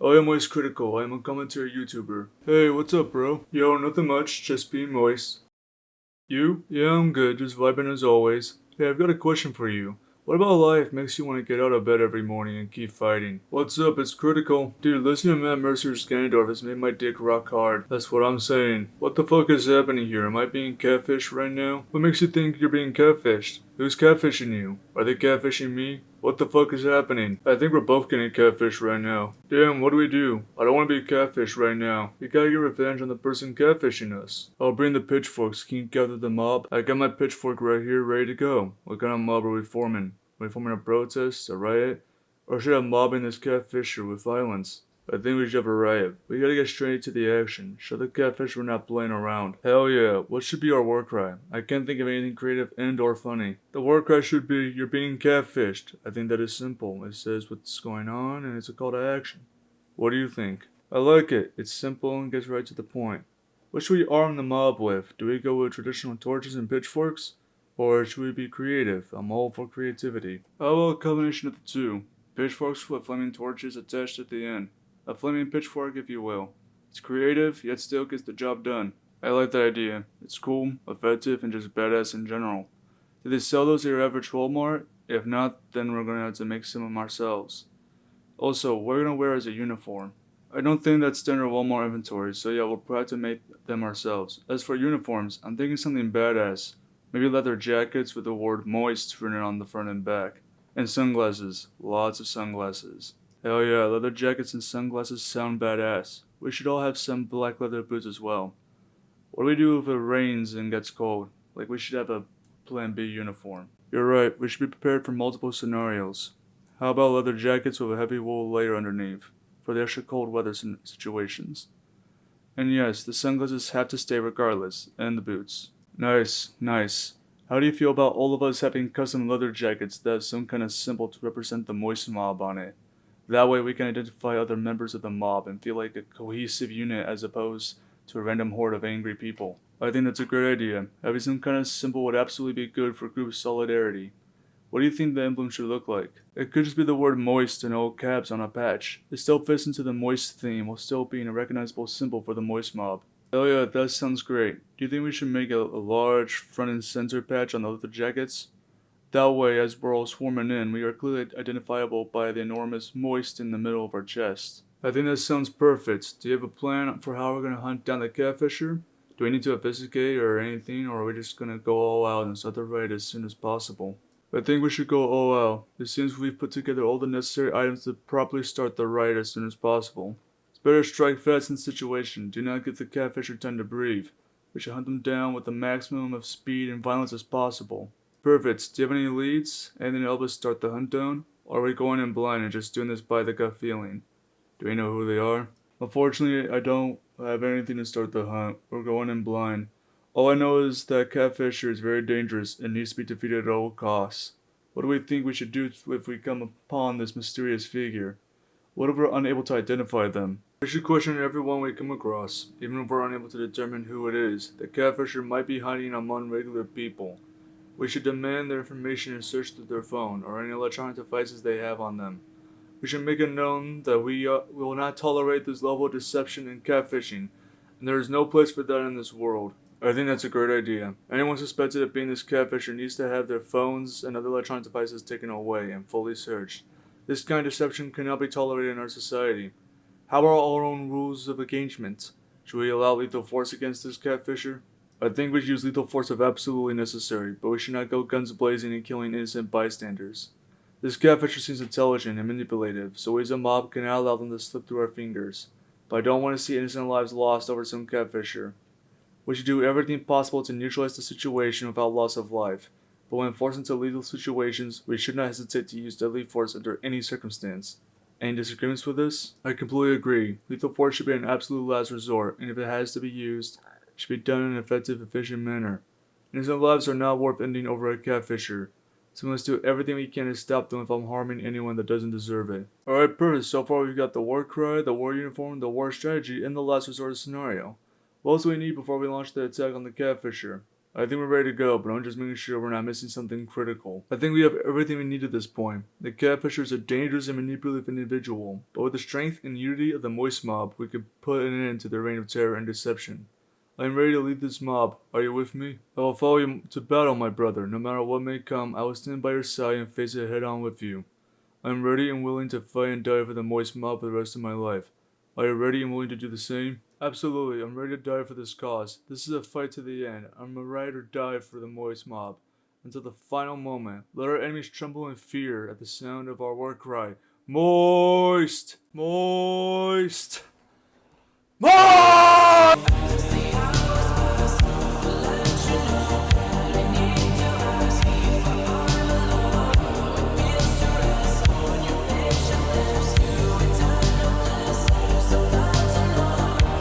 I am Moist Critical. I am a commentary YouTuber. Hey, what's up, bro? Yo, nothing much, just being moist. You? Yeah, I'm good, just vibing as always. Hey, I've got a question for you. What about life makes you want to get out of bed every morning and keep fighting? What's up, it's Critical. Dude, listening to Matt Mercer's Ganondorf has made my dick rock hard. That's what I'm saying. What the fuck is happening here? Am I being catfished right now? What makes you think you're being catfished? Who's catfishing you? Are they catfishing me? What the fuck is happening? I think we're both getting catfished right now. Damn, what do we do? I don't want to be catfished right now. We gotta get revenge on the person catfishing us. I'll bring the pitchforks. Can you gather the mob? I got my pitchfork right here ready to go. What kind of mob are we forming? Are we forming a protest? A riot? Or should I mobbing this catfisher with violence? I think we should have a riot. We gotta get straight to the action. Show the catfish we're not playing around. Hell yeah, what should be our war cry? I can't think of anything creative and or funny. The war cry should be, you're being catfished. I think that is simple. It says what's going on and it's a call to action. What do you think? I like it. It's simple and gets right to the point. What should we arm the mob with? Do we go with traditional torches and pitchforks? Or should we be creative? I'm all for creativity. How about a combination of the two? Pitchforks with flaming torches attached at the end. A flaming pitchfork, if you will. It's creative, yet still gets the job done. I like that idea. It's cool, effective, and just badass in general. Do they sell those at your average Walmart? If not, then we're gonna have to make some of them ourselves. Also, what are we gonna wear as a uniform? I don't think that's standard Walmart inventory, so yeah, we'll probably have to make them ourselves. As for uniforms, I'm thinking something badass. Maybe leather jackets with the word moist written on the front and back. And sunglasses. Lots of sunglasses. Hell yeah, leather jackets and sunglasses sound badass. We should all have some black leather boots as well. What do we do if it rains and gets cold? Like, we should have a Plan B uniform. You're right, we should be prepared for multiple scenarios. How about leather jackets with a heavy wool layer underneath, for the extra cold weather situations? And yes, the sunglasses have to stay regardless, and the boots. Nice, nice. How do you feel about all of us having custom leather jackets that have some kind of symbol to represent the moist mob on it? That way we can identify other members of the mob and feel like a cohesive unit as opposed to a random horde of angry people. I think that's a great idea. Having some kind of symbol would absolutely be good for group solidarity. What do you think the emblem should look like? It could just be the word moist in all caps on a patch. It still fits into the moist theme while still being a recognizable symbol for the moist mob. Oh yeah, that sounds great. Do you think we should make a large front and center patch on the leather jackets? That way, as we're all swarming in, we are clearly identifiable by the enormous moist in the middle of our chest. I think that sounds perfect. Do you have a plan for how we're going to hunt down the catfisher? Do we need to investigate or anything, or are we just going to go all out and start the raid as soon as possible? I think we should go all out. It seems we've put together all the necessary items to properly start the raid as soon as possible. It's better strike fast in this situation. Do not give the catfisher time to breathe. We should hunt them down with the maximum of speed and violence as possible. Perfect. Do you have any leads? Anything to help us start the hunt down? Or are we going in blind and just doing this by the gut feeling? Do we know who they are? Unfortunately, I don't have anything to start the hunt. We're going in blind. All I know is that catfisher is very dangerous and needs to be defeated at all costs. What do we think we should do if we come upon this mysterious figure? What if we're unable to identify them? We should question everyone we come across, even if we're unable to determine who it is. The catfisher might be hiding among regular people. We should demand their information and search through their phone or any electronic devices they have on them. We should make it known that we will not tolerate this level of deception and catfishing, and there is no place for that in this world. I think that's a great idea. Anyone suspected of being this catfisher needs to have their phones and other electronic devices taken away and fully searched. This kind of deception cannot be tolerated in our society. How are our own rules of engagement? Should we allow lethal force against this catfisher? I think we should use lethal force if absolutely necessary, but we should not go guns blazing and killing innocent bystanders. This catfisher seems intelligent and manipulative, so we as a mob cannot allow them to slip through our fingers. But I don't want to see innocent lives lost over some catfisher. We should do everything possible to neutralize the situation without loss of life, but when forced into lethal situations, we should not hesitate to use deadly force under any circumstance. Any disagreements with this? I completely agree. Lethal force should be an absolute last resort, and if it has to be used, it should be done in an effective, efficient manner. Innocent lives are not worth ending over a catfisher, so we must do everything we can to stop them without harming anyone that doesn't deserve it. Alright, perfect. So far we've got the war cry, the war uniform, the war strategy, and the last resort scenario. What else do we need before we launch the attack on the catfisher? I think we're ready to go, but I'm just making sure we're not missing something critical. I think we have everything we need at this point. The Catfisher is a dangerous and manipulative individual, but with the strength and unity of the Moist Mob, we could put an end to their reign of terror and deception. I am ready to lead this mob. Are you with me? I will follow you to battle, my brother. No matter what may come, I will stand by your side and face it head on with you. I am ready and willing to fight and die for the Moist Mob for the rest of my life. Are you ready and willing to do the same? Absolutely, I'm ready to die for this cause. This is a fight to the end. I'm a ride or die for the Moist Mob. Until the final moment, let our enemies tremble in fear at the sound of our war cry. Moist! Moist! Moist!